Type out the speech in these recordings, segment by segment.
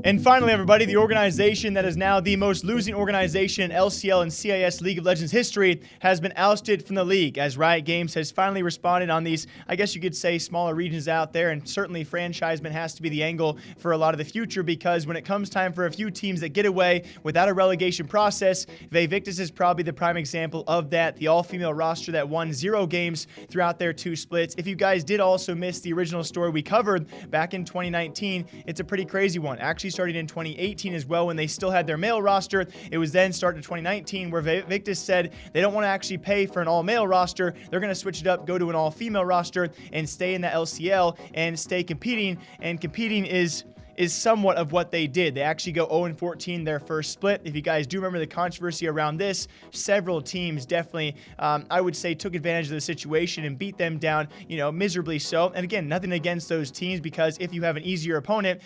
And finally, everybody, the organization that is now the most losing organization in LCL and CIS League of Legends history has been ousted from the league, as Riot Games has finally responded on these, I guess you could say, smaller regions out there, and certainly franchisement has to be the angle for a lot of the future, because when it comes time for a few teams that get away without a relegation process, Vaevictis is probably the prime example of that, the all-female roster that won 0 games throughout their 2 splits. If you guys did also miss the original story we covered back in 2019, it's a pretty crazy one. Actually started in 2018 as well, when they still had their male roster. It was then started in 2019 where Vaevictis said they don't want to actually pay for an all-male roster. They're going to switch it up, go to an all-female roster, and stay in the LCL and stay competing. And competing is somewhat of what they did. They actually go 0-14 their first split. If you guys do remember the controversy around this, several teams definitely, I would say, took advantage of the situation and beat them down, miserably so. And again, nothing against those teams, because if you have an easier opponent,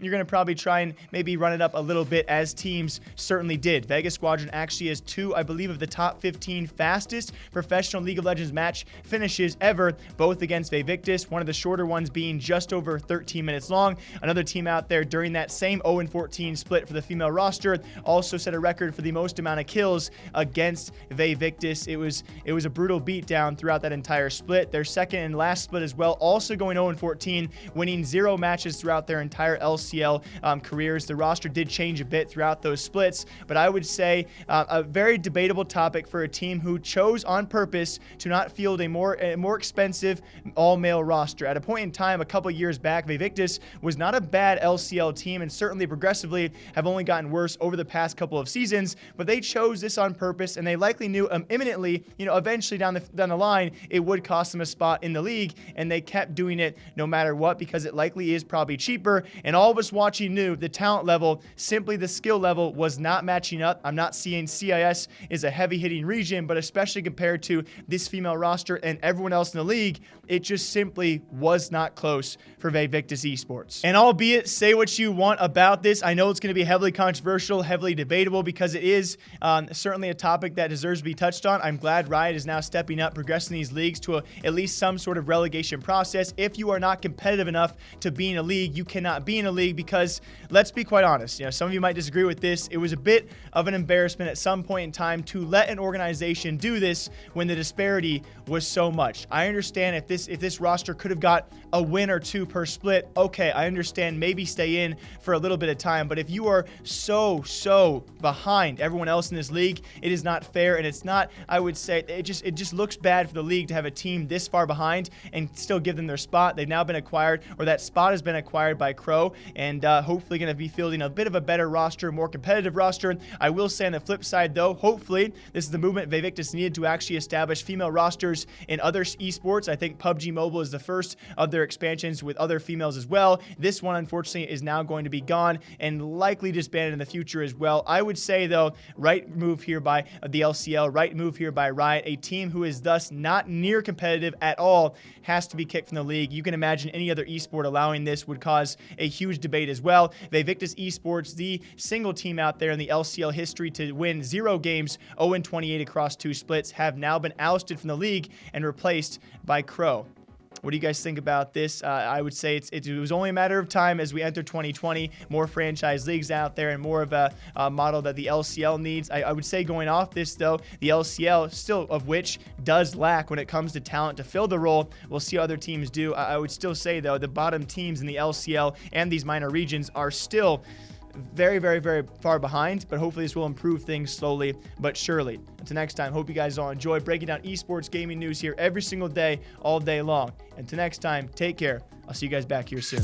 you're going to probably try and maybe run it up a little bit, as teams certainly did. Vegas Squadron actually has 2, I believe, of the top 15 fastest professional League of Legends match finishes ever, both against Vaevictis, one of the shorter ones being just over 13 minutes long. Another team out there during that same 0-14 split for the female roster also set a record for the most amount of kills against Vaevictis. It was a brutal beatdown throughout that entire split. Their second and last split as well, also going 0-14, winning 0 matches throughout their entire LCL careers. The roster did change a bit throughout those splits, but I would say a very debatable topic for a team who chose on purpose to not field a more expensive all-male roster. At a point in time, a couple years back, Vaevictis was not a bad LCL team, and certainly progressively have only gotten worse over the past couple of seasons, but they chose this on purpose, and they likely knew imminently, eventually down the line, it would cost them a spot in the league, and they kept doing it no matter what, because it likely is probably cheaper. And all of us watching knew the talent level, simply the skill level, was not matching up. I'm not seeing CIS is a heavy-hitting region, but especially compared to this female roster and everyone else in the league, it just simply was not close for Vaevictis Esports. And albeit, say what you want about this, I know it's going to be heavily controversial, heavily debatable, because it is certainly a topic that deserves to be touched on. I'm glad Riot is now stepping up, progressing these leagues to at least some sort of relegation process. If you are not competitive enough to be in a league, you cannot be in a league, because let's be quite honest, some of you might disagree with this. It was a bit of an embarrassment at some point in time to let an organization do this when the disparity was so much. I understand if this roster could have got a win or 2 per split, okay, I understand, maybe stay in for a little bit of time, but if you are so behind everyone else in this league, it is not fair, and it's not, I would say, it just looks bad for the league to have a team this far behind and still give them their spot. They've now been acquired, or that spot has been acquired by Crow, and hopefully going to be fielding a bit of a better roster, more competitive roster. I will say on the flip side, though, hopefully this is the movement Vaevictis needed to actually establish female rosters in other esports. I think PUBG Mobile is the first of their expansions with other females as well. This one, unfortunately, is now going to be gone and likely disbanded in the future as well. I would say, though, right move here by the LCL, right move here by Riot. A team who is thus not near competitive at all has to be kicked from the league. You can imagine any other esport allowing this would cause a huge debate as well. Vaevictis Esports, the single team out there in the LCL history to win 0 games, 0-28 across 2 splits, have now been ousted from the league and replaced by Crow. What do you guys think about this? I would say it was only a matter of time as we enter 2020. More franchise leagues out there and more of a model that the LCL needs. I would say going off this, though, the LCL, still of which does lack when it comes to talent to fill the role. We'll see how other teams do. I would still say, though, the bottom teams in the LCL and these minor regions are still very far behind, but hopefully this will improve things slowly but surely. Until next time, hope you guys all enjoy breaking down esports gaming news here every single day, all day long. Until next time, take care. I'll see you guys back here soon.